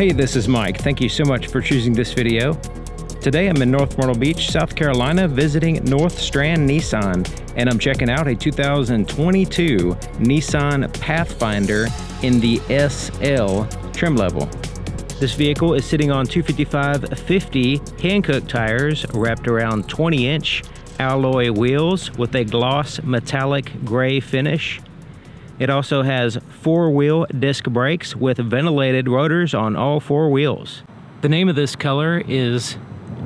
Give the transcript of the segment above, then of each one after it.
Hey, this is Mike. Thank you so much for choosing this video. Today I'm in North Myrtle Beach, South Carolina, visiting North Strand Nissan, and I'm checking out a 2022 Nissan Pathfinder in the SL trim level. This vehicle is sitting on 255/50 Hankook tires wrapped around 20-inch alloy wheels with a gloss metallic gray finish. It also has four-wheel disc brakes with ventilated rotors on all four wheels. The name of this color is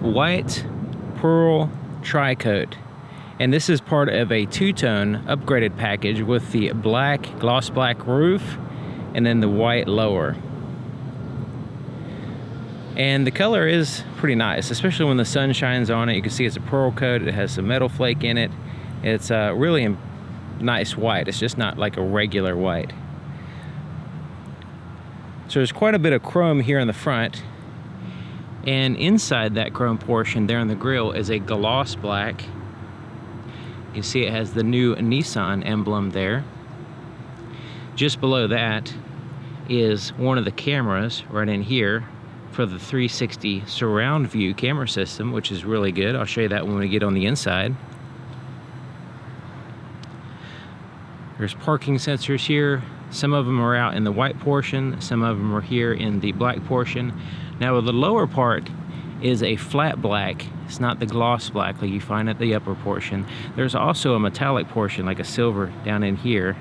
White Pearl Tri-Coat, and this is part of a two-tone upgraded package with the black, gloss black roof and then the white lower. And the color is pretty nice, especially when the sun shines on it. You can see it's a pearl coat. It has some metal flake in it. It's really nice white. It's just not like a regular white. So there's quite a bit of chrome here in the front, and inside that chrome portion there in the grille is a gloss black. You see it has the new Nissan emblem there. Just below that is one of the cameras right in here for the 360 surround view camera system, which is really good. I'll show you that when we get on the inside. There's parking sensors here. Some of them are out in the white portion, some of them are here in the black portion. Now the lower part is a flat black. It's not the gloss black like you find at the upper portion. There's also a metallic portion like a silver down in here.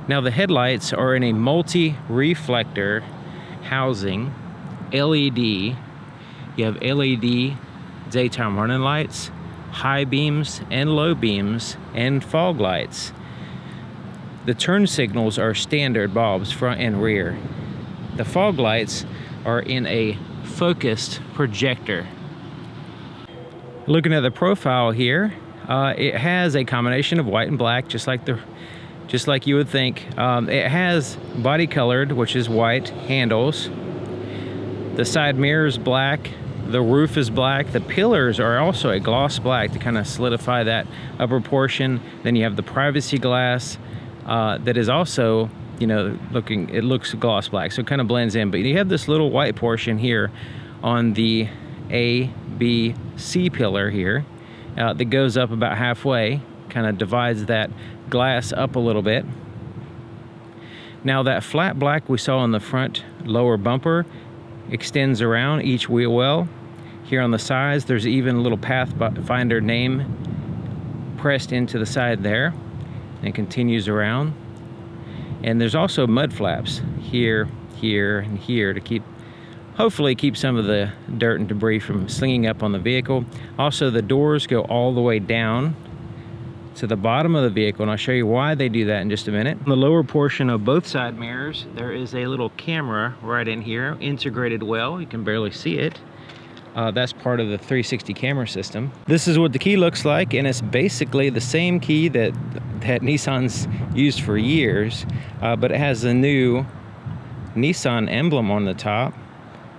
Now the headlights are in a multi-reflector housing, LED. You have LED daytime running lights, high beams and low beams, and fog lights. The turn signals are standard bulbs, front and rear. The fog lights are in a focused projector. Looking at the profile here, it has a combination of white and black, just like you would think. It has body colored, which is white, handles. The side mirror is black. The roof is black. The pillars are also a gloss black to kind of solidify that upper portion. Then you have the privacy glass. That is also, you know, it looks gloss black, so it kind of blends in. But you have this little white portion here on the A, B, C pillar here that goes up about halfway, kind of divides that glass up a little bit. Now that flat black we saw on the front lower bumper extends around each wheel well. Here on the sides, there's even a little Pathfinder name pressed into the side there. And continues around. And there's also mud flaps here, here, and here to hopefully keep some of the dirt and debris from slinging up on the vehicle. Also, the doors go all the way down to the bottom of the vehicle, and I'll show you why they do that in just a minute. On the lower portion of both side mirrors, there is a little camera right in here, integrated well. You can barely see it. That's part of the 360 camera system. This is what the key looks like, and it's basically the same key that Nissan's used for years, but it has the new Nissan emblem on the top.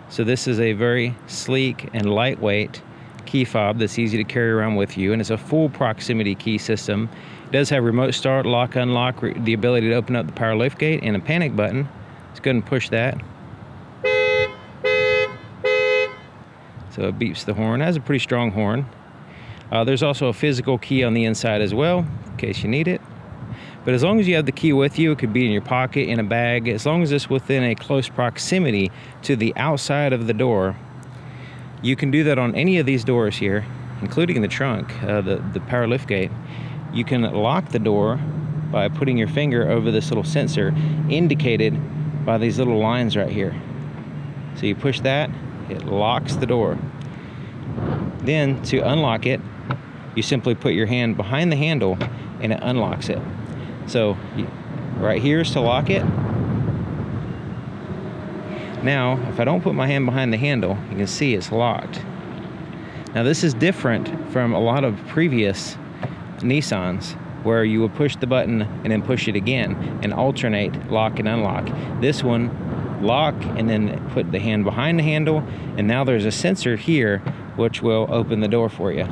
So this is a very sleek and lightweight key fob that's easy to carry around with you, and it's a full proximity key system. It does have remote start, lock, unlock, the ability to open up the power liftgate, and a panic button. Let's go ahead and push that. So it beeps the horn. It has a pretty strong horn. There's also a physical key on the inside as well, in case you need it. But as long as you have the key with you, it could be in your pocket, in a bag, as long as it's within a close proximity to the outside of the door. You can do that on any of these doors here, including the trunk, the power liftgate. You can lock the door by putting your finger over this little sensor indicated by these little lines right here. So you push that, it locks the door. Then to unlock it, you simply put your hand behind the handle and it unlocks it. So right here is to lock it. Now, if I don't put my hand behind the handle, you can see it's locked. Now this is different from a lot of previous Nissans where you would push the button and then push it again and alternate lock and unlock. This one, lock and then put the hand behind the handle, and now there's a sensor here which will open the door for you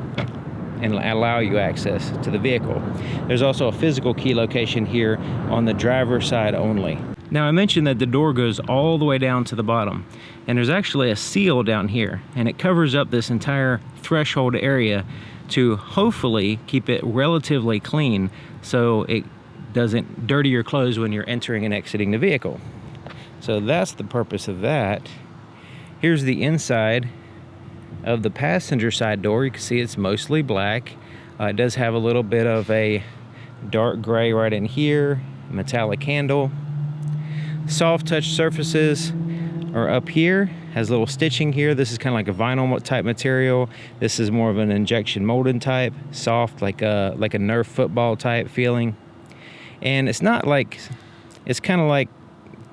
and allow you access to the vehicle. There's also a physical key location here on the driver's side only. Now I mentioned that the door goes all the way down to the bottom. And there's actually a seal down here, and it covers up this entire threshold area to hopefully keep it relatively clean so it doesn't dirty your clothes when you're entering and exiting the vehicle. So that's the purpose of that. Here's the inside of the passenger side door. You can see it's mostly black. It does have a little bit of a dark gray right in here, metallic handle. Soft touch surfaces are up here, has a little stitching here. This is kind of like a vinyl type material. This is more of an injection molded type, soft, like a Nerf football type feeling. And it's not like, it's kind of like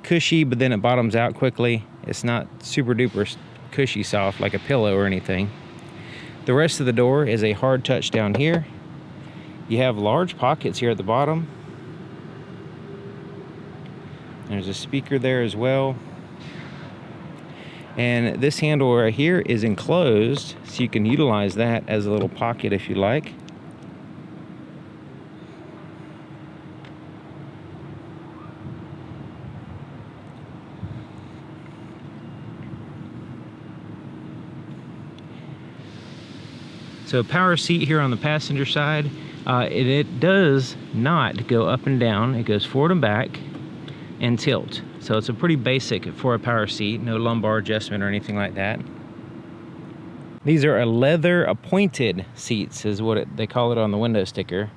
cushy, but then it bottoms out quickly. It's not super duper cushy soft like a pillow or anything. The rest of the door is a hard touch down here. You have large pockets here at the bottom. There's a speaker there as well. And this handle right here is enclosed, so you can utilize that as a little pocket if you like. So power seat here on the passenger side. It does not go up and down. It goes forward and back and tilt. So it's a pretty basic for a power seat, no lumbar adjustment or anything like that. These are a leather appointed seats is what they call it on the window sticker.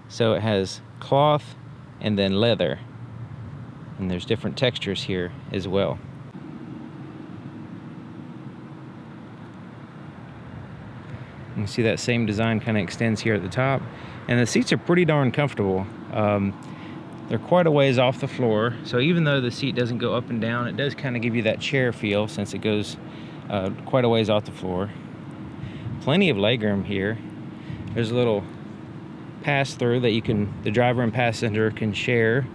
So it has cloth and then leather. And there's different textures here as well. You can see that same design kind of extends here at the top. And the seats are pretty darn comfortable. They're quite a ways off the floor, so even though the seat doesn't go up and down, it does kind of give you that chair feel since it goes quite a ways off the floor. Plenty of legroom here. There's a little pass-through that the driver and passenger can share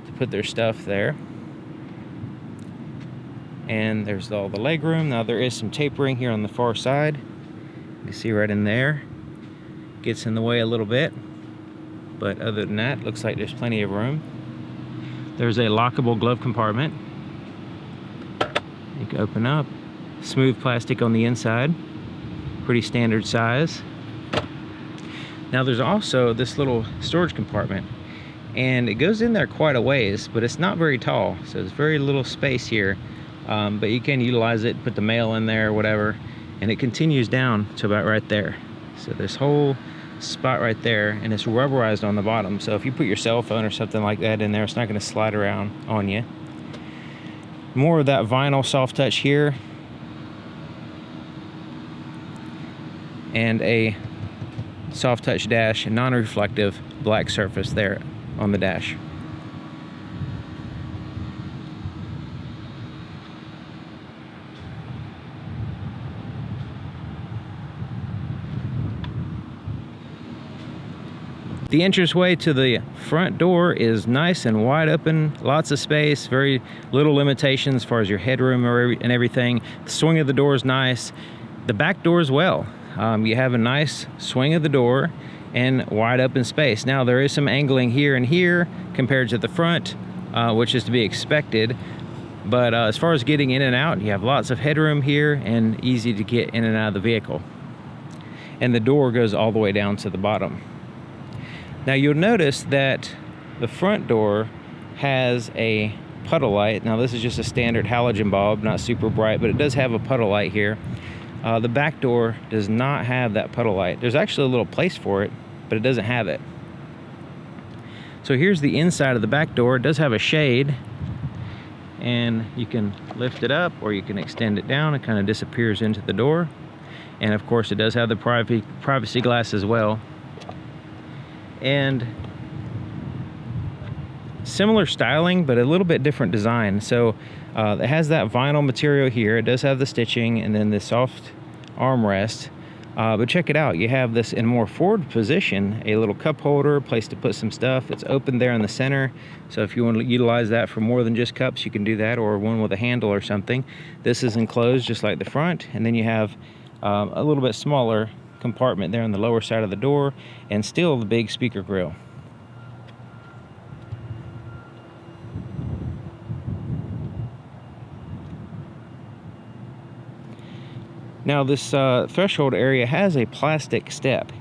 to put their stuff there. And there's all the legroom. Now there is some tapering here on the far side. You can see right in there. Gets in the way a little bit. But other than that, looks like there's plenty of room. There's a lockable glove compartment. You can open up. Smooth plastic on the inside. Pretty standard size. Now there's also this little storage compartment. And it goes in there quite a ways, but it's not very tall. So there's very little space here. But you can utilize it, put the mail in there or whatever. And it continues down to about right there. So this whole spot right there, and it's rubberized on the bottom, so if you put your cell phone or something like that in there, it's not going to slide around on you. More of that vinyl soft touch here, and a soft touch dash, non-reflective black surface there on the dash. The entranceway to the front door is nice and wide open, lots of space, very little limitations as far as your headroom and everything. The swing of the door is nice. The back door as well. You have a nice swing of the door and wide open space. Now there is some angling here and here compared to the front, which is to be expected. But as far as getting in and out, you have lots of headroom here and easy to get in and out of the vehicle. And the door goes all the way down to the bottom. Now you'll notice that the front door has a puddle light. Now this is just a standard halogen bulb, not super bright, but it does have a puddle light here. The back door does not have that puddle light. There's actually a little place for it, but it doesn't have it. So here's the inside of the back door. It does have a shade, and you can lift it up or you can extend it down. It kind of disappears into the door. And of course it does have the privacy glass as well. And similar styling, but a little bit different design. So it has that vinyl material here. It does have the stitching and then the soft armrest. But check it out. You have this in more forward position, a little cup holder, place to put some stuff. It's open there in the center. So if you want to utilize that for more than just cups, you can do that, or one with a handle or something. This is enclosed just like the front. And then you have a little bit smaller compartment there on the lower side of the door, and still the big speaker grill. Now this threshold area has a plastic step.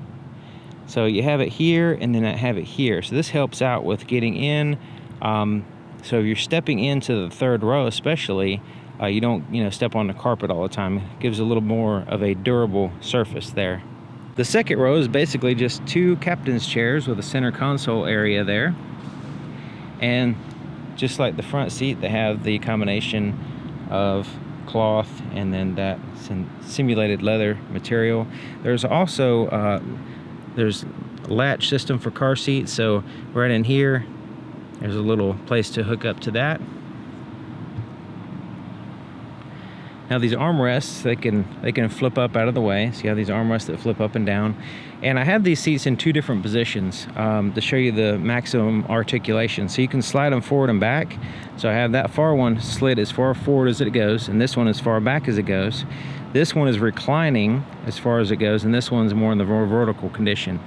So you have it here and then I have it here. So this helps out with getting in. So if you're stepping into the third row especially, you don't step on the carpet all the time. It gives a little more of a durable surface there. The second row is basically just two captain's chairs with a center console area there. And just like the front seat, they have the combination of cloth and then that simulated leather material. There's also there's latch system for car seats, so right in here there's a little place to hook up to that. Now these armrests, they can flip up out of the way. So you have these armrests that flip up and down. And I have these seats in two different positions to show you the maximum articulation. So you can slide them forward and back. So I have that far one slid as far forward as it goes, and this one as far back as it goes. This one is reclining as far as it goes, and this one's more in the vertical position.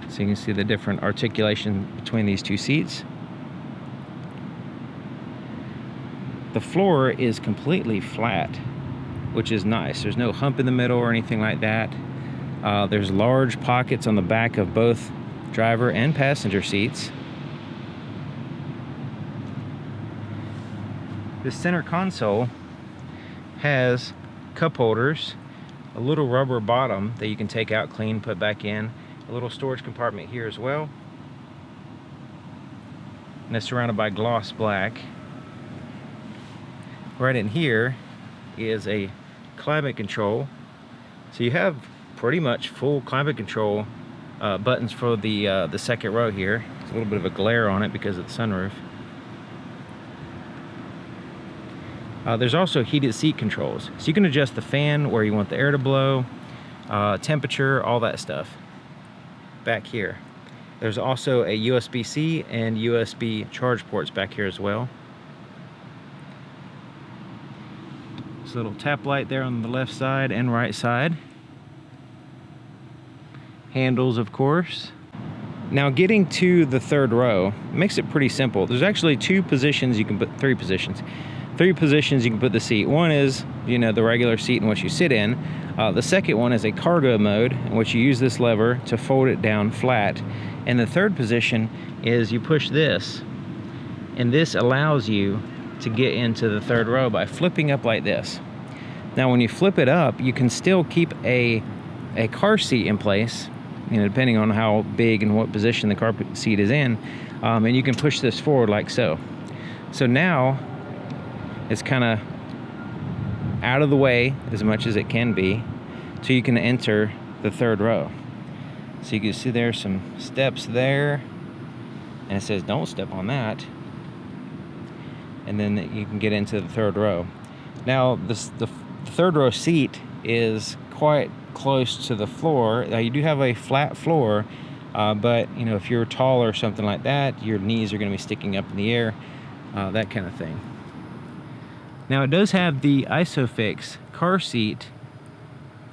So you can see the different articulation between these two seats. The floor is completely flat, which is nice. There's no hump in the middle or anything like that. There's large pockets on the back of both driver and passenger seats. The center console has cup holders, a little rubber bottom that you can take out, clean, put back in, a little storage compartment here as well. And it's surrounded by gloss black. Right in here is a climate control. So you have pretty much full climate control buttons for the second row here. There's a little bit of a glare on it because of the sunroof. There's also heated seat controls. So you can adjust the fan where you want the air to blow, temperature, all that stuff back here. There's also a USB-C and USB charge ports back here as well. This little tap light there on the left side and right side. Handles, of course. Now getting to the third row makes it pretty simple. There's actually three positions you can put the seat. One is, the regular seat in which you sit in. The second one is a cargo mode in which you use this lever to fold it down flat. And the third position is you push this, and this allows you to get into the third row by flipping up like this. Now when you flip it up, you can still keep a car seat in place, depending on how big and what position the car seat is in, and you can push this forward like so. So now it's kind of out of the way as much as it can be, so you can enter the third row. So you can see there's some steps there, and it says don't step on that, and then you can get into the third row. Now the third row seat is quite close to the floor. Now you do have a flat floor, but if you're tall or something like that, your knees are going to be sticking up in the air, that kind of thing. Now it does have the Isofix car seat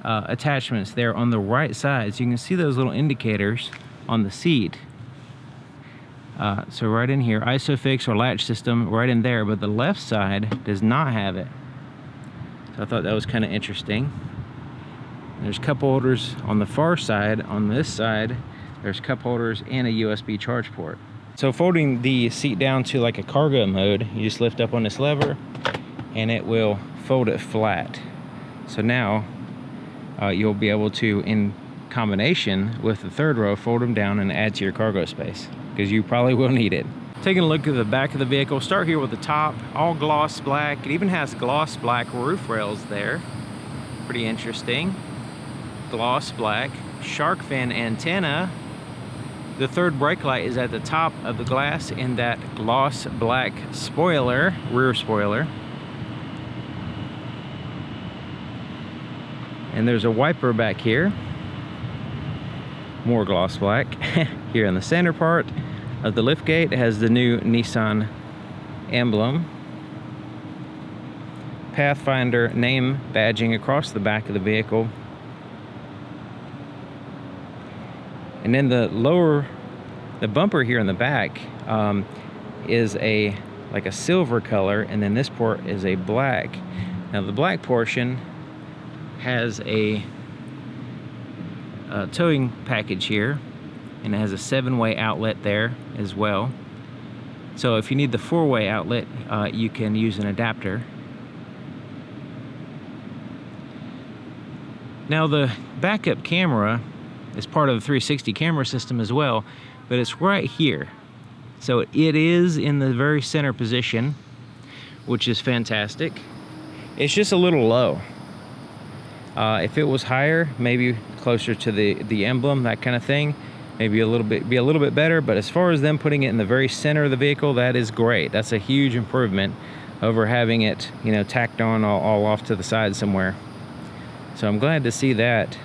attachments there on the right side, so you can see those little indicators on the seat. So right in here, Isofix or latch system right in there, but the left side does not have it. So I thought that was kind of interesting. There's cup holders on the far side. On this side, there's cup holders and a USB charge port. So folding the seat down to like a cargo mode, you just lift up on this lever and it will fold it flat. So now you'll be able to, in combination with the third row, fold them down and add to your cargo space, because you probably will need it. Taking a look at the back of the vehicle, start here with the top, all gloss black. It even has gloss black roof rails there. Pretty interesting. Gloss black. Shark fin antenna. The third brake light is at the top of the glass in that gloss black spoiler, rear spoiler. And there's a wiper back here. More gloss black. Here in the center part of the liftgate, it has the new Nissan emblem. Pathfinder name badging across the back of the vehicle. And then the bumper here in the back is like a silver color, and then this part is a black. Now the black portion has a towing package here, and it has a 7-way outlet there as well. So if you need the 4-way outlet, you can use an adapter. Now the backup camera is part of the 360 camera system as well, but it's right here. So it is in the very center position, which is fantastic. It's just a little low. If it was higher, maybe closer to the emblem, that kind of thing, maybe be a little bit better. But as far as them putting it in the very center of the vehicle, that is great. That's a huge improvement over having it, you know, tacked on all off to the side somewhere. So I'm glad to see that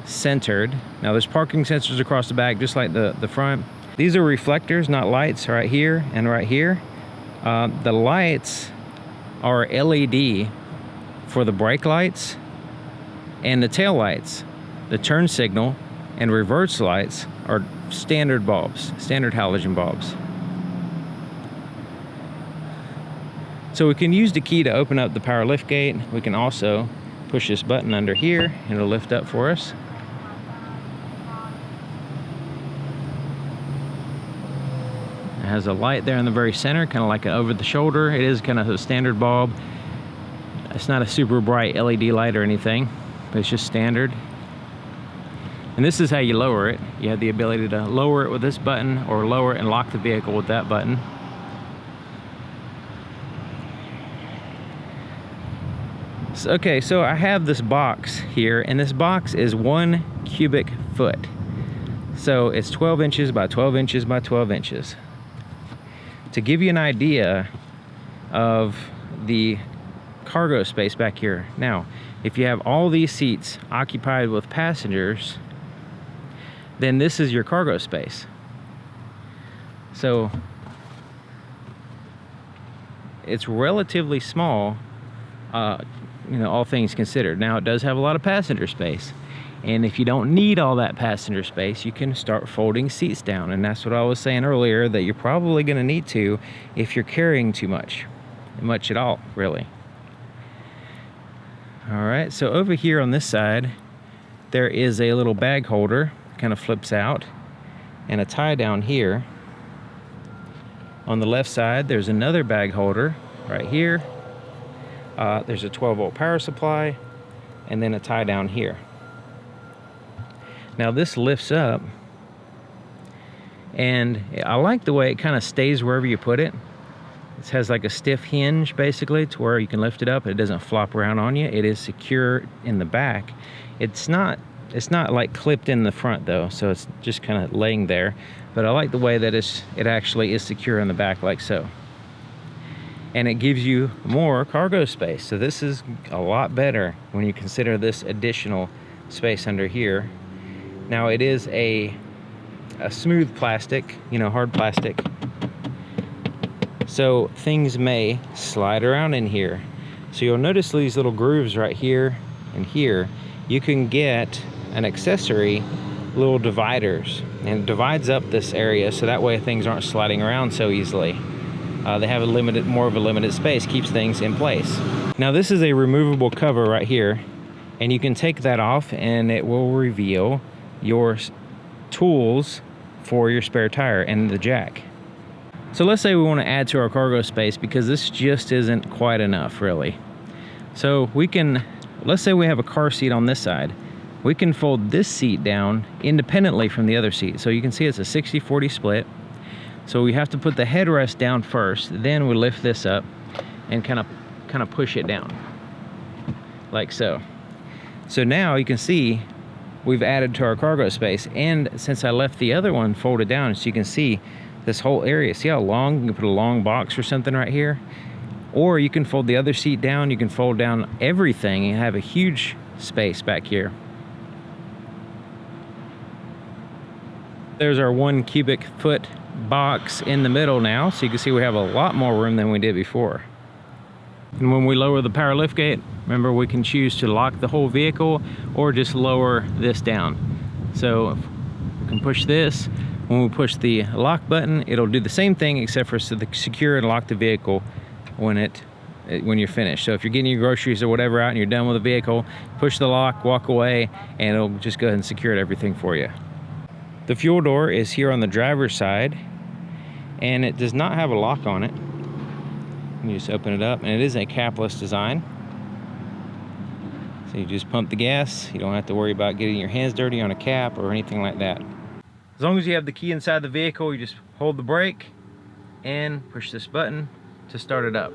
centered. Now there's parking sensors across the back, just like the front. These are reflectors, not lights, right here and right here. The lights are LED for the brake lights and the tail lights. The turn signal and reverse lights are standard bulbs, standard halogen bulbs. So we can use the key to open up the power lift gate. We can also push this button under here and it'll lift up for us. It has a light there in the very center, kind of like an over the shoulder. It is kind of a standard bulb. It's not a super bright LED light or anything, but it's just standard. And this is how you lower it. You have the ability to lower it with this button or lower it and lock the vehicle with that button. Okay, so I have this box here, and this box is 1 cubic foot. So it's 12 inches by 12 inches by 12 inches. To give you an idea of the cargo space back here. Now, if you have all these seats occupied with passengers, then this is your cargo space. So it's relatively small, you know, all things considered. Now it does have a lot of passenger space, and if you don't need all that passenger space, you can start folding seats down. And that's what I was saying earlier, that you're probably going to need to if you're carrying too much at all, really. All right, so over here on this side, there is a little bag holder, kind of flips out, and a tie down here. On the left side, there's another bag holder right here. There's a 12-volt power supply, and then a tie down here. Now this lifts up, and I like the way it kind of stays wherever you put it. It has like a stiff hinge basically to where you can lift it up. It doesn't flop around on you. It is secure in the back. It's not like clipped in the front though, so it's just kind of laying there. But I like the way that it actually is secure in the back like so. And it gives you more cargo space. So this is a lot better when you consider this additional space under here. Now it is a smooth plastic, you know, hard plastic. So things may slide around in here. So you'll notice these little grooves right here and here. You can get an accessory, little dividers, and it divides up this area so that way things aren't sliding around so easily. They have more of a limited space, keeps things in place. Now this is a removable cover right here, and you can take that off and it will reveal your tools for your spare tire and the jack. So let's say we want to add to our cargo space because this just isn't quite enough really. So we can, let's say we have a car seat on this side. We can fold this seat down independently from the other seat. So you can see it's a 60-40 split. So we have to put the headrest down first, then we lift this up and kind of push it down like so. So now you can see we've added to our cargo space, and since I left the other one folded down, so you can see this whole area. See how long? You can put a long box or something right here, or you can fold the other seat down. You can fold down everything and have a huge space back here. There's our 1 cubic foot box in the middle now, so you can see we have a lot more room than we did before. And when we lower the power lift gate, remember we can choose to lock the whole vehicle or just lower this down. So we can push this. When we push the lock button, it'll do the same thing except for secure and lock the vehicle when it when you're finished. So if you're getting your groceries or whatever out and you're done with the vehicle, push the lock, walk away, and it'll just go ahead and secure everything for you. The fuel door is here on the driver's side, and it does not have a lock on it. You just open it up, and it is a capless design. So you just pump the gas. You don't have to worry about getting your hands dirty on a cap or anything like that. As long as you have the key inside the vehicle, you just hold the brake and push this button to start it up.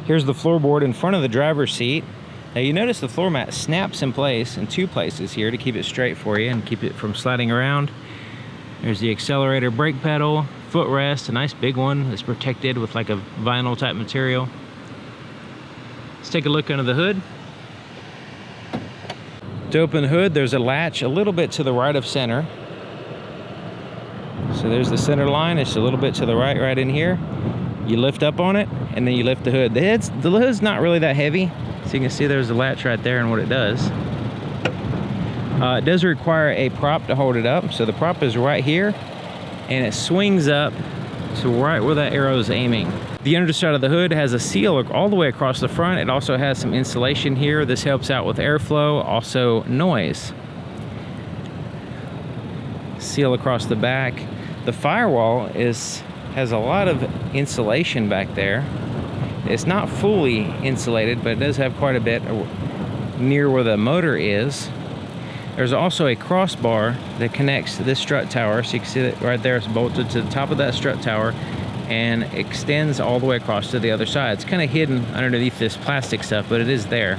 Here's the floorboard in front of the driver's seat. Now you notice the floor mat snaps in place in two places here to keep it straight for you and keep it from sliding around. There's the accelerator brake pedal, footrest, a nice big one that's protected with like a vinyl type material. Let's take a look under the hood. To open the hood, there's a latch a little bit to the right of center. So there's the center line. It's a little bit to the right in here. You lift up on it, and then you lift the hood. The hood's not really that heavy. So you can see there's a latch right there and what it does. It does require a prop to hold it up. So the prop is right here, and it swings up to right where that arrow is aiming. The underside of the hood has a seal all the way across the front. It also has some insulation here. This helps out with airflow, also noise. Seal across the back. The firewall has a lot of insulation back there. It's not fully insulated, but it does have quite a bit near where the motor is. There's also a crossbar that connects to this strut tower. So you can see that right there, it's bolted to the top of that strut tower and extends all the way across to the other side. It's kind of hidden underneath this plastic stuff, but it is there.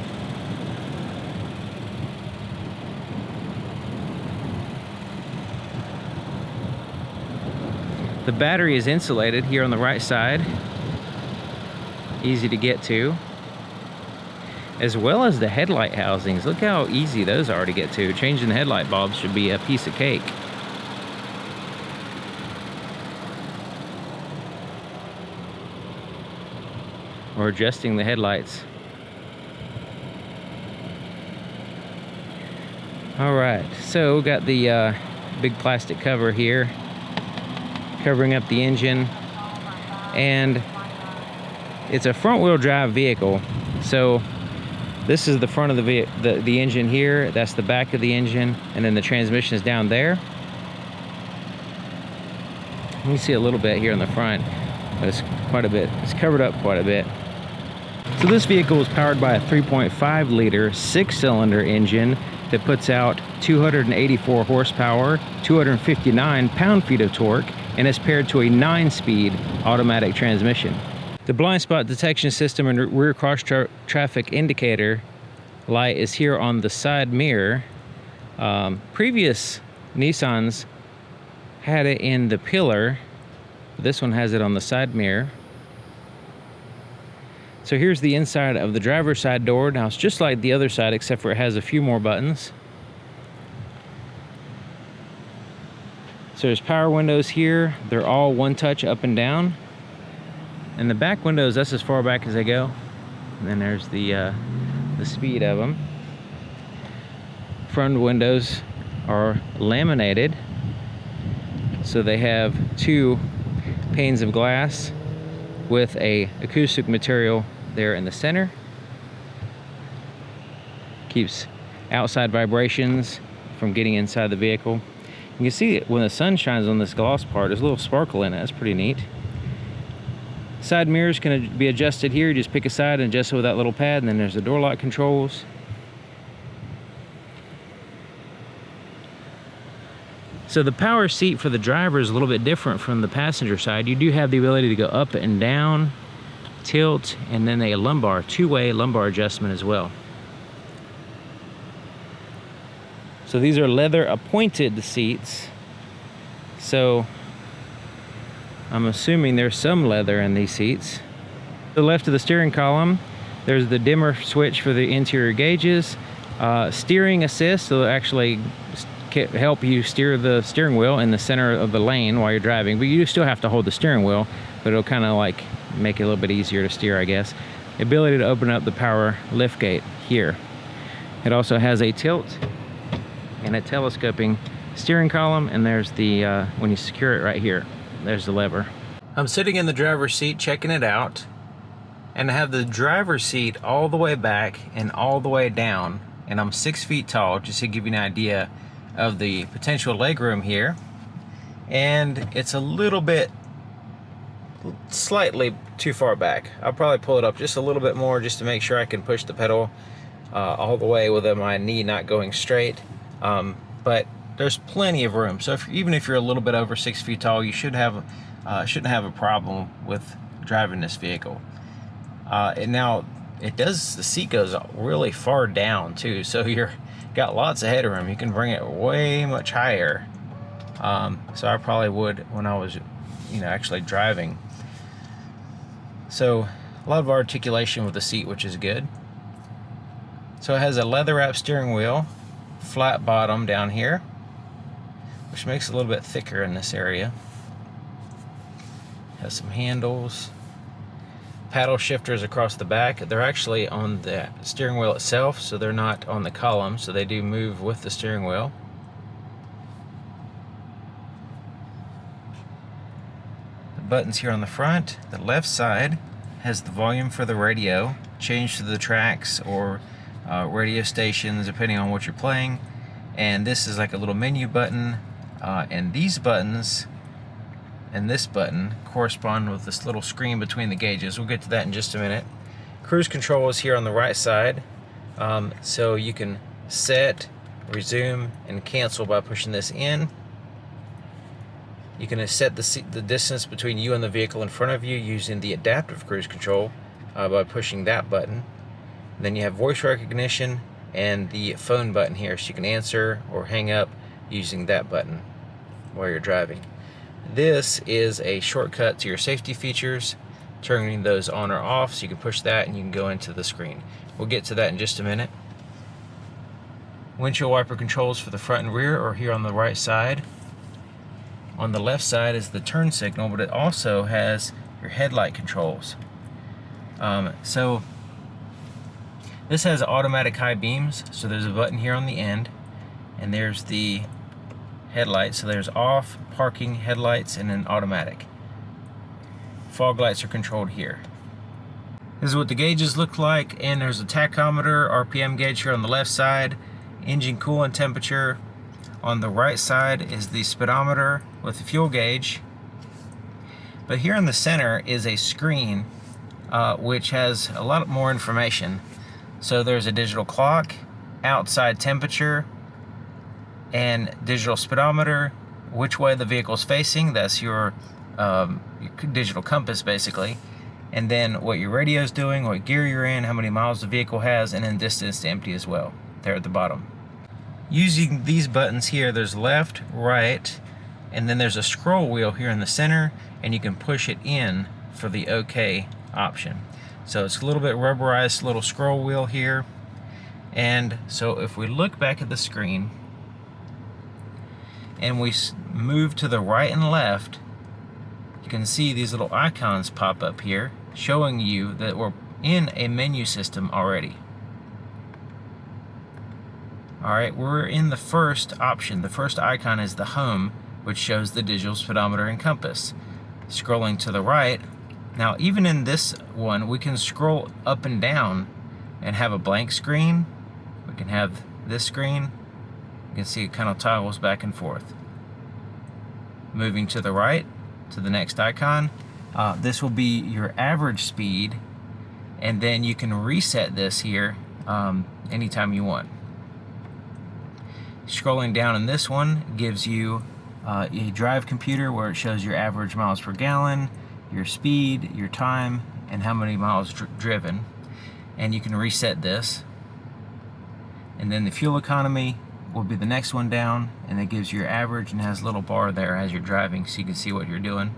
The battery is insulated here on the right side. Easy to get to. As well as the headlight housings. Look how easy those are to get to. Changing the headlight bulbs should be a piece of cake. Or adjusting the headlights. All right, so we got the big plastic cover here covering up the engine, and it's a front-wheel drive vehicle. So this is the front of the engine here. That's the back of the engine, and then the transmission is down there. You can see a little bit here in the front, but it's quite a bit. It's covered up quite a bit. So this vehicle is powered by a 3.5 liter 6-cylinder engine that puts out 284 horsepower, 259 pound-feet of torque, and is paired to a 9-speed automatic transmission. The blind spot detection system and rear cross traffic indicator light is here on the side mirror. Previous Nissans had it in the pillar. This one has it on the side mirror. So here's the inside of the driver's side door. Now it's just like the other side, except for it has a few more buttons. So there's power windows here. They're all one touch up and down. And the back windows, that's as far back as they go. And then there's the speed of them. Front windows are laminated. So they have 2 panes of glass with a acoustic material there in the center. Keeps outside vibrations from getting inside the vehicle. You can see when the sun shines on this gloss part, there's a little sparkle in it. That's pretty neat. Side mirrors can be adjusted here. You just pick a side and adjust it with that little pad, and then there's the door lock controls. So the power seat for the driver is a little bit different from the passenger side. You do have the ability to go up and down, tilt, and then a lumbar, 2-way lumbar adjustment as well. So these are leather appointed seats. So I'm assuming there's some leather in these seats. To the left of the steering column, there's the dimmer switch for the interior gauges. Steering assist, so it'll actually help you steer the steering wheel in the center of the lane while you're driving, but you still have to hold the steering wheel, but it'll kind of like make it a little bit easier to steer, I guess. The ability to open up the power lift gate here. It also has a tilt and a telescoping steering column, and there's the, when you secure it right here, there's the lever. I'm sitting in the driver's seat checking it out, and I have the driver's seat all the way back and all the way down, and I'm 6 feet tall, just to give you an idea of the potential legroom here. And it's a little bit, slightly too far back. I'll probably pull it up just a little bit more just to make sure I can push the pedal all the way with my knee not going straight. But there's plenty of room. So even if you're a little bit over 6 feet tall, you shouldn't have a problem with driving this vehicle. And now the seat goes really far down too, so you're got lots of headroom. You can bring it way much higher. So I probably would when I was, actually driving. So a lot of articulation with the seat, which is good. So it has a leather wrap steering wheel, flat bottom down here, which makes it a little bit thicker in this area. Has some handles, paddle shifters across the back. They're actually on the steering wheel itself, so they're not on the column, so they do move with the steering wheel. The buttons here on the front. The left side has the volume for the radio, change to the tracks or radio stations depending on what you're playing. And this is like a little menu button, and these buttons and this button correspond with this little screen between the gauges. We'll get to that in just a minute. Cruise control is here on the right side, so you can set, resume, and cancel by pushing this in. You can set the distance between you and the vehicle in front of you using the adaptive cruise control by pushing that button. And then you have voice recognition and the phone button here, so you can answer or hang up using that button while you're driving. This is a shortcut to your safety features, turning those on or off, so you can push that and you can go into the screen. We'll get to that in just a minute. Windshield wiper controls for the front and rear are here on the right side. On the left side is the turn signal, but it also has your headlight controls. So this has automatic high beams, so there's a button here on the end, and there's the headlights. So there's off, parking, headlights, and then automatic. Fog lights are controlled here. This is what the gauges look like, and there's a tachometer, RPM gauge here on the left side, engine coolant temperature. On the right side is the speedometer with the fuel gauge. But here in the center is a screen which has a lot more information. So there's a digital clock, outside temperature, and digital speedometer, which way the vehicle's facing. That's your digital compass basically. And then what your radio's doing, what gear you're in, how many miles the vehicle has, and then distance to empty as well, there at the bottom. Using these buttons here, there's left, right, and then there's a scroll wheel here in the center, and you can push it in for the OK option. So it's a little bit rubberized little scroll wheel here. And so if we look back at the screen and we move to the right and left, you can see these little icons pop up here showing you that we're in a menu system already. Alright, we're in the first option. The first icon is the home, which shows the digital speedometer and compass. Scrolling to the right, now even in this one, we can scroll up and down and have a blank screen. We can have this screen. You can see it kind of toggles back and forth. Moving to the right, to the next icon, this will be your average speed, and then you can reset this here anytime you want. Scrolling down in this one gives you a drive computer where it shows your average miles per gallon, your speed, your time, and how many miles driven. And you can reset this. And then the fuel economy will be the next one down, and it gives you your average and has a little bar there as you're driving so you can see what you're doing.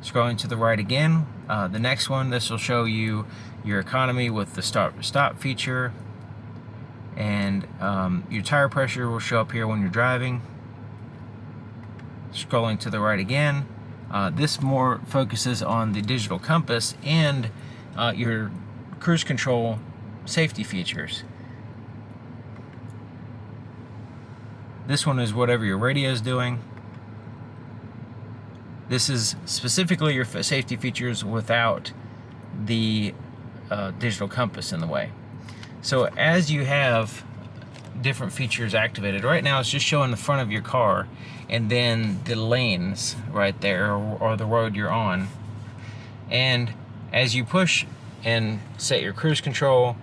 Scrolling to the right again, the next one, this will show you your economy with the stop feature, and your tire pressure will show up here when you're driving. Scrolling to the right again, this more focuses on the digital compass and your cruise control safety features. This one is whatever your radio is doing. This is specifically your safety features without the digital compass in the way. So as you have different features activated, right now it's just showing the front of your car and then the lanes right there, or the road you're on. And as you push and set your cruise control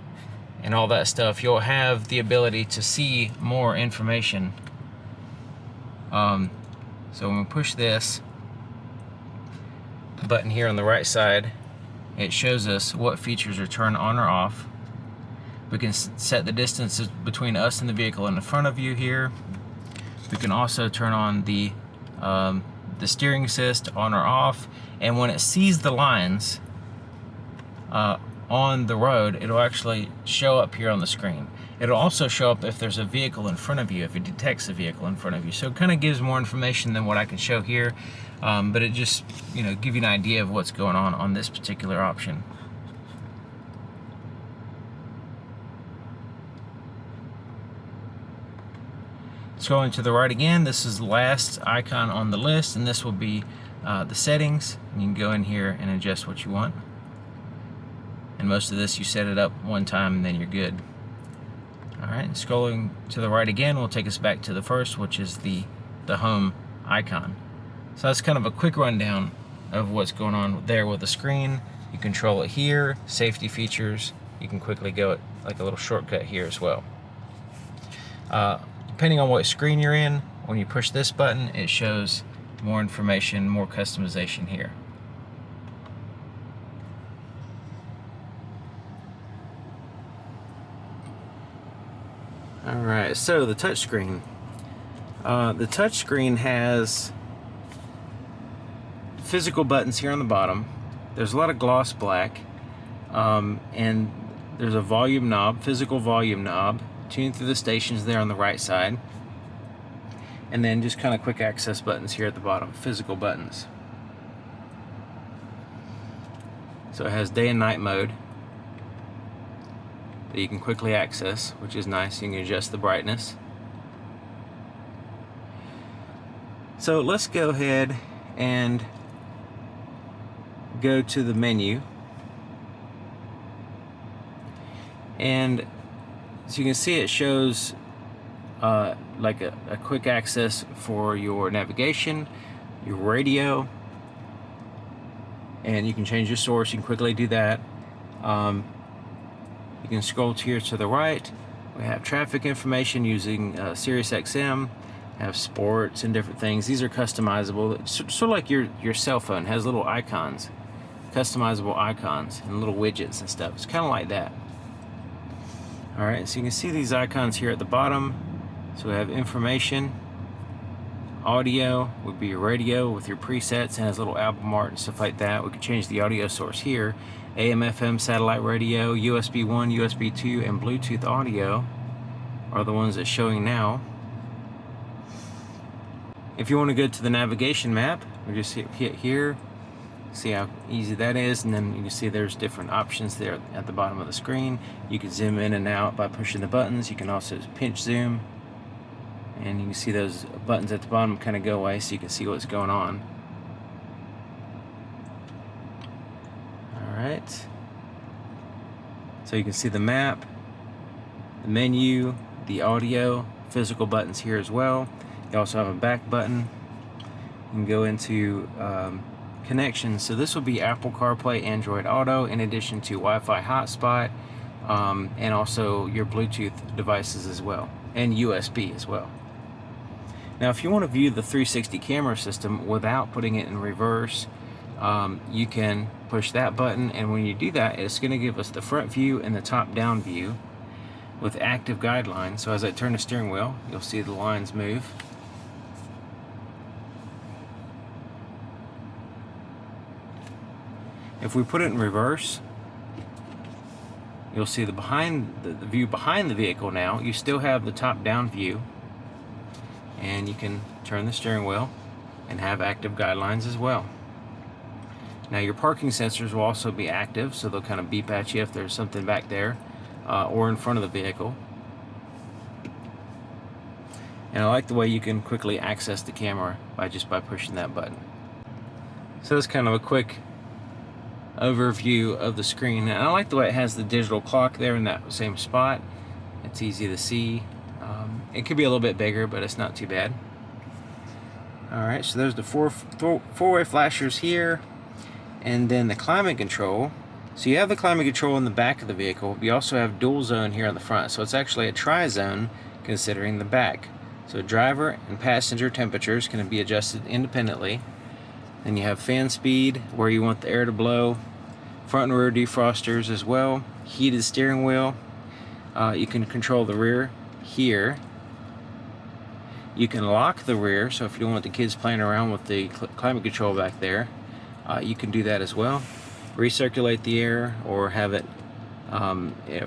and all that stuff, you'll have the ability to see more information. So when we push this button here on the right side, it shows us what features are turned on or off. We can set the distances between us and the vehicle in the front of you here. We can also turn on the steering assist on or off, and when it sees the lines on the road, it'll actually show up here on the screen. It'll also show up if there's a vehicle in front of you, if it detects a vehicle in front of you. So it kind of gives more information than what I can show here, but it just, you know, give you an idea of what's going on this particular option. Scrolling to the right again, this is the last icon on the list, and this will be the settings. You can go in here and adjust what you want. And most of this, you set it up one time and then you're good. Alright, scrolling to the right again will take us back to the first, which is the home icon. So that's kind of a quick rundown of what's going on there with the screen. You control it here, safety features. You can quickly go it like a little shortcut here as well. Depending on what screen you're in, when you push this button, it shows more information, more customization here. Alright, so the touchscreen. The touchscreen has physical buttons here on the bottom. There's a lot of gloss black, and there's a volume knob, physical volume knob, tuned through the stations there on the right side, and then just kind of quick access buttons here at the bottom, physical buttons. So it has day and night mode that you can quickly access, which is nice. You can adjust the brightness. So let's go ahead and go to the menu, and so you can see it shows like a quick access for your navigation, your radio, and you can change your source. You can quickly do that. You can scroll here to the right. We have traffic information using Sirius XM, have sports and different things. These are customizable. It's sort of like your cell phone has little icons, customizable icons and little widgets and stuff. It's kind of like that. Alright, so you can see these icons here at the bottom. So we have information, audio would be your radio with your presets, and has little album art and stuff like that. We could change the audio source here. AM, FM, satellite radio, USB 1, USB 2, and Bluetooth audio are the ones that's showing now. If you want to go to the navigation map, we just hit here, see how easy that is, and then you can see there's different options there at the bottom of the screen. You can zoom in and out by pushing the buttons. You can also pinch zoom, and you can see those buttons at the bottom kind of go away so you can see what's going on. Alright, so you can see the map, the menu, the audio, physical buttons here as well. You also have a back button. You can go into connections. So this will be Apple CarPlay, Android Auto, in addition to Wi-Fi hotspot, and also your Bluetooth devices as well, and USB as well. Now if you want to view the 360 camera system without putting it in reverse, you can push that button, and when you do that, it's going to give us the front view and the top down view with active guidelines. So as I turn the steering wheel, you'll see the lines move. If we put it in reverse, you'll see the view behind the vehicle now. You still have the top down view, and you can turn the steering wheel and have active guidelines as well. Now your parking sensors will also be active, so they'll kind of beep at you if there's something back there or in front of the vehicle. And I like the way you can quickly access the camera by pushing that button. So that's kind of a quick overview of the screen. And I like the way it has the digital clock there in that same spot. It's easy to see. It could be a little bit bigger, but it's not too bad. Alright, so there's the four-way flashers here. And then the climate control. So you have the climate control in the back of the vehicle. You also have dual zone here on the front. So it's actually a tri-zone considering the back. So driver and passenger temperatures can be adjusted independently. Then you have fan speed, where you want the air to blow. Front and rear defrosters as well. Heated steering wheel. You can control the rear here. You can lock the rear, so if you don't want the kids playing around with the climate control back there, you can do that as well. Recirculate the air or have it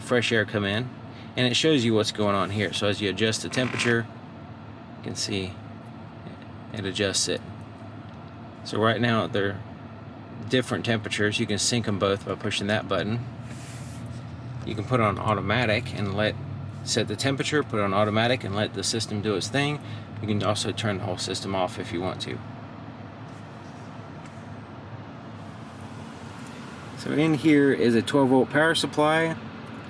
fresh air come in. And it shows you what's going on here. So as you adjust the temperature, you can see it adjusts it. So right now they're different temperatures. You can sync them both by pushing that button. You can put it on automatic and set the temperature, put it on automatic and let the system do its thing. You can also turn the whole system off if you want to. So in here is a 12-volt power supply,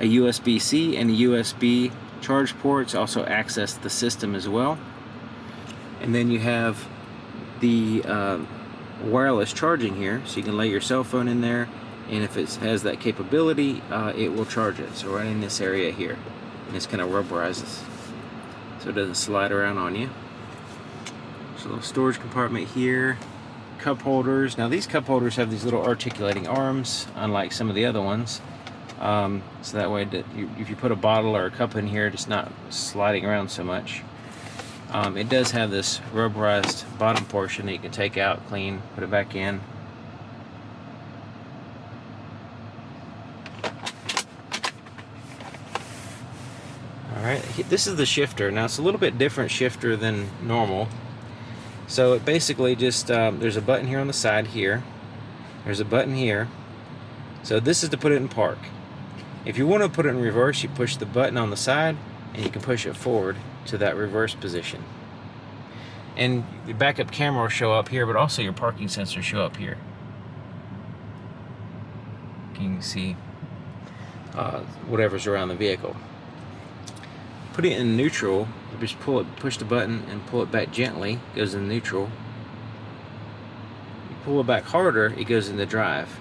a USB-C and a USB charge ports. Also access the system as well. And then you have the wireless charging here, so you can lay your cell phone in there, and if it has that capability, it will charge it. So right in this area here, and it's kind of rubberizes, so it doesn't slide around on you. So a little storage compartment here, cup holders. Now these cup holders have these little articulating arms, unlike some of the other ones. So that way, if you put a bottle or a cup in here, it's not sliding around so much. It does have this rubberized bottom portion that you can take out, clean, put it back in. Alright, this is the shifter. Now it's a little bit different shifter than normal. So it basically just, there's a button here on the side here. There's a button here. So this is to put it in park. If you want to put it in reverse, you push the button on the side and you can push it forward to that reverse position. And the backup camera will show up here, but also your parking sensors show up here. You can see whatever's around the vehicle. Put it in neutral, you just push the button and pull it back gently, it goes in neutral. You pull it back harder, it goes into drive.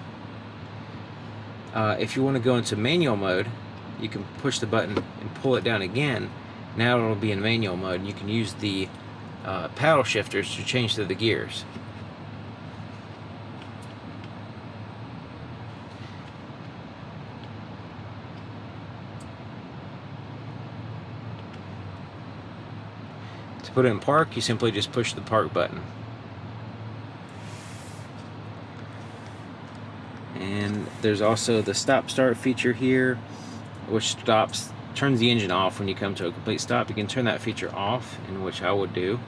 If you want to go into manual mode, you can push the button and pull it down again. Now it'll be in manual mode, and you can use the paddle shifters to change through the gears. To put it in park, you simply just push the park button. And there's also the stop-start feature here, which turns the engine off when you come to a complete stop. You can turn that feature off, in which I would do.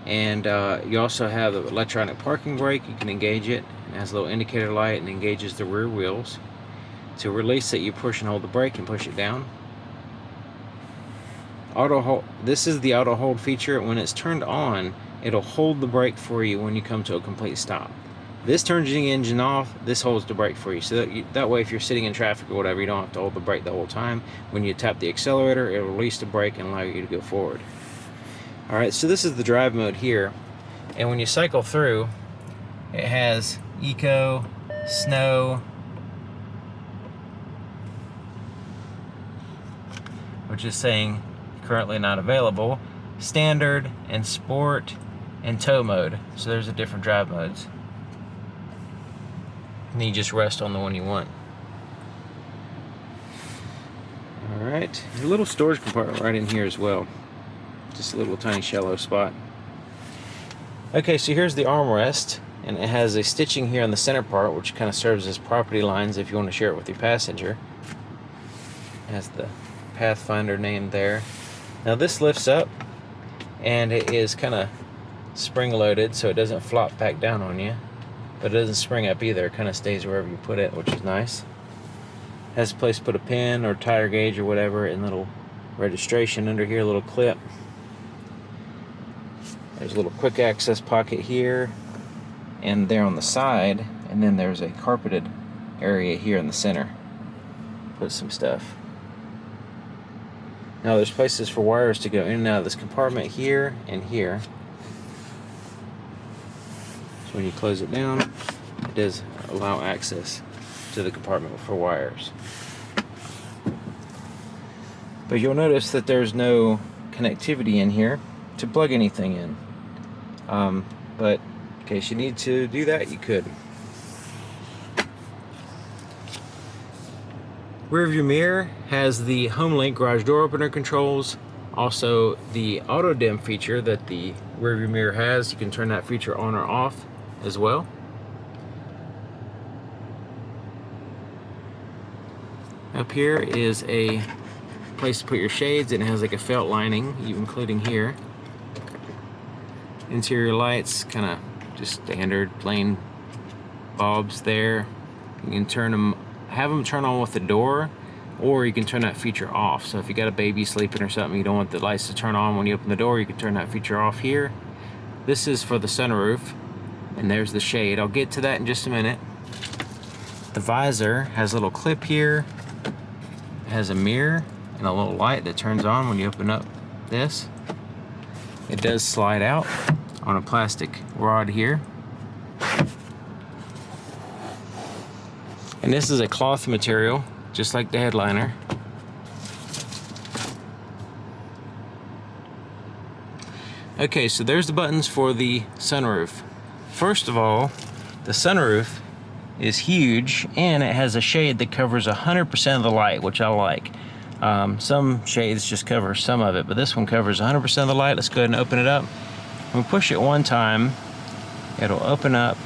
And you also have the electronic parking brake. You can engage it. It has a little indicator light and engages the rear wheels. To release it, you push and hold the brake and push it down. Auto hold. This is the auto hold feature. When it's turned on, it'll hold the brake for you when you come to a complete stop. This turns the engine off, this holds the brake for you. So that way if you're sitting in traffic or whatever, you don't have to hold the brake the whole time. When you tap the accelerator, it'll release the brake and allow you to go forward. Alright, so this is the drive mode here. And when you cycle through, it has Eco, Snow, which is saying currently not available, Standard, and Sport, and Tow mode. So there's the different drive modes. And then you just rest on the one you want. Alright, a little storage compartment right in here as well. Just a little tiny shallow spot. Okay, so here's the armrest, and it has a stitching here on the center part, which kind of serves as property lines if you want to share it with your passenger. It has the Pathfinder name there. Now this lifts up, and it is kind of spring-loaded, so it doesn't flop back down on you. But it doesn't spring up either. It kind of stays wherever you put it, which is nice. Has a place to put a pin or tire gauge or whatever, and little registration under here, a little clip. There's a little quick access pocket here and there on the side, and then there's a carpeted area here in the center. Put some stuff. Now there's places for wires to go in and out of this compartment here and here. So when you close it down, it does allow access to the compartment for wires. But you'll notice that there's no connectivity in here to plug anything in. But in case you need to do that, you could. Rear view mirror has the HomeLink garage door opener controls. Also the auto dim feature that the rear view mirror has. You can turn that feature on or off as well. Up here is a place to put your shades, and it has like a felt lining, including here. Interior lights, kind of just standard plain bulbs there. You can turn them, have them turn on with the door, or you can turn that feature off. So if you got a baby sleeping or something, you don't want the lights to turn on when you open the door, you can turn that feature off here. This is for the sunroof, and there's the shade. I'll get to that in just a minute. The visor has a little clip here. It has a mirror and a little light that turns on when you open up this. It does slide out on a plastic rod here. And this is a cloth material, just like the headliner. Okay, so there's the buttons for the sunroof. First of all, the sunroof is huge, and it has a shade that covers 100% of the light, which I like. Some shades just cover some of it, but this one covers 100% of the light. Let's go ahead and open it up. When we push it one time, it'll open up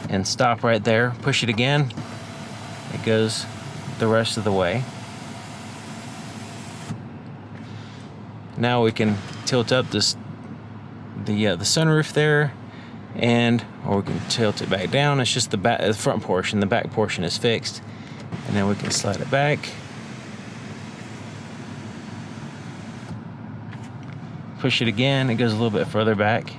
and stop right there. Push it again, it goes the rest of the way. Now we can tilt up the sunroof there, or we can tilt it back down. It's just the front portion. The back portion is fixed, and then we can slide it back. Push it again, it goes a little bit further back.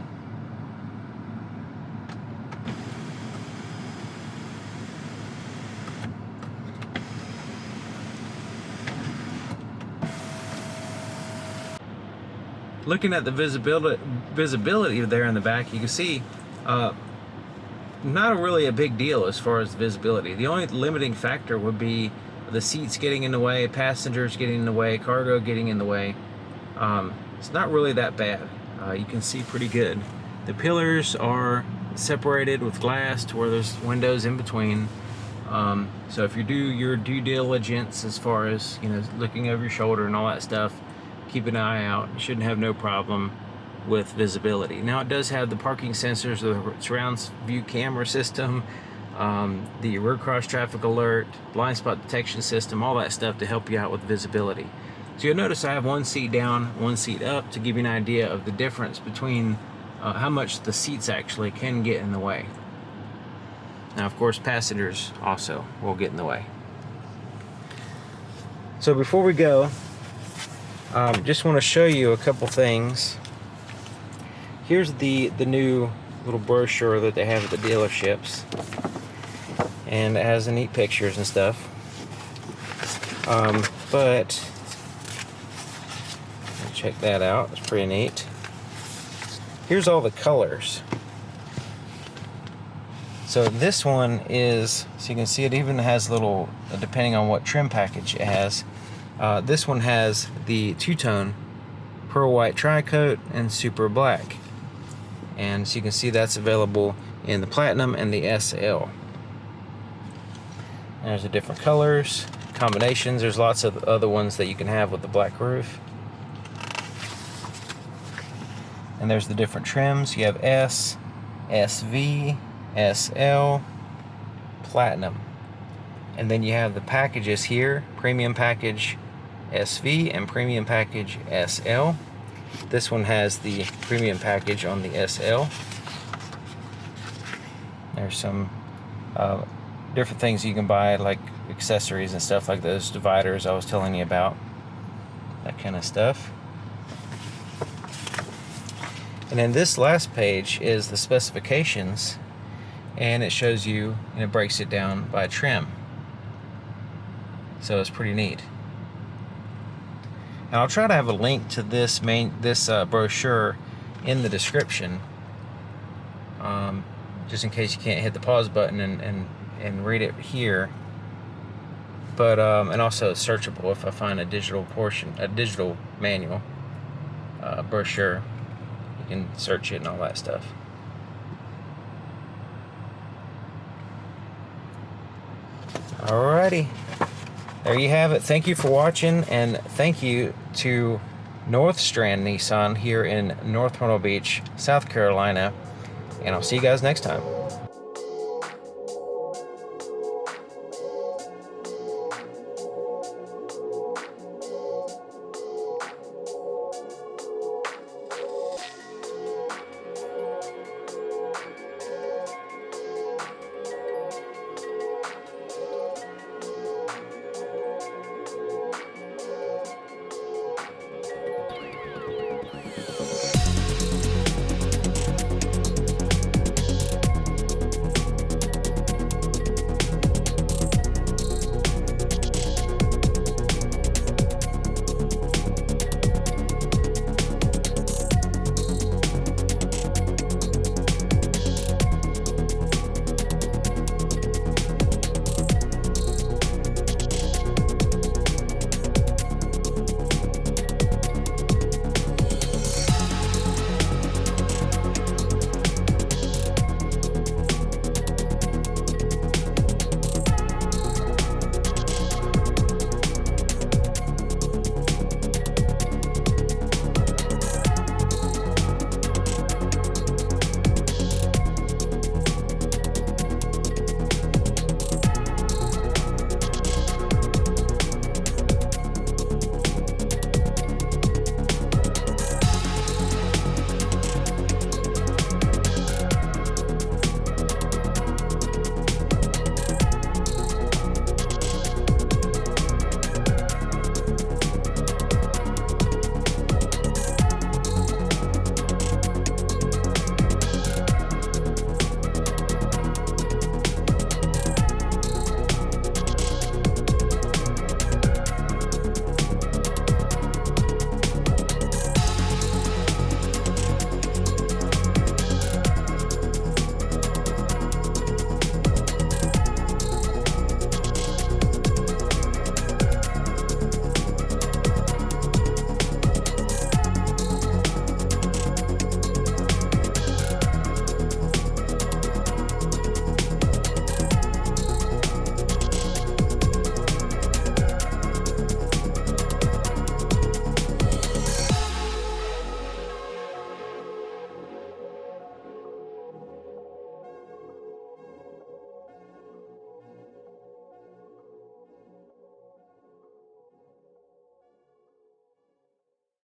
Looking at the visibility there in the back, you can see not really a big deal as far as visibility. The only limiting factor would be the seats getting in the way, passengers getting in the way, cargo getting in the way. It's not really that bad. You can see pretty good. The pillars are separated with glass to where there's windows in between. So if you do your due diligence as far as, looking over your shoulder and all that stuff, keep an eye out. You shouldn't have no problem with visibility. Now it does have the parking sensors, the surround view camera system, the rear cross traffic alert, blind spot detection system, all that stuff to help you out with visibility. So you'll notice I have one seat down, one seat up, to give you an idea of the difference between how much the seats actually can get in the way. Now, of course, passengers also will get in the way. So before we go, just want to show you a couple things. Here's the new little brochure that they have at the dealerships, and it has the neat pictures and stuff. But check that out, it's pretty neat. Here's all the colors. So this one is, so you can see it even has little, depending on what trim package it has, this one has the two-tone pearl white tri-coat and super black. And so you can see that's available in the platinum and the SL. There's the different colors, combinations. There's lots of other ones that you can have with the black roof. And there's the different trims. You have S, SV, SL, Platinum. And then you have the packages here, Premium Package SV and Premium Package SL. This one has the Premium Package on the SL. There's some different things you can buy, like accessories and stuff like those dividers I was telling you about. That kind of stuff. And then this last page is the specifications, and it shows you, and it breaks it down by trim. So it's pretty neat. And I'll try to have a link to this brochure in the description, just in case you can't hit the pause button and read it here. But and also it's searchable if I find a digital manual brochure. You can search it and all that stuff. Alrighty, there you have it. Thank you for watching, and thank you to North Strand Nissan here in North Myrtle Beach, South Carolina, and I'll see you guys next time.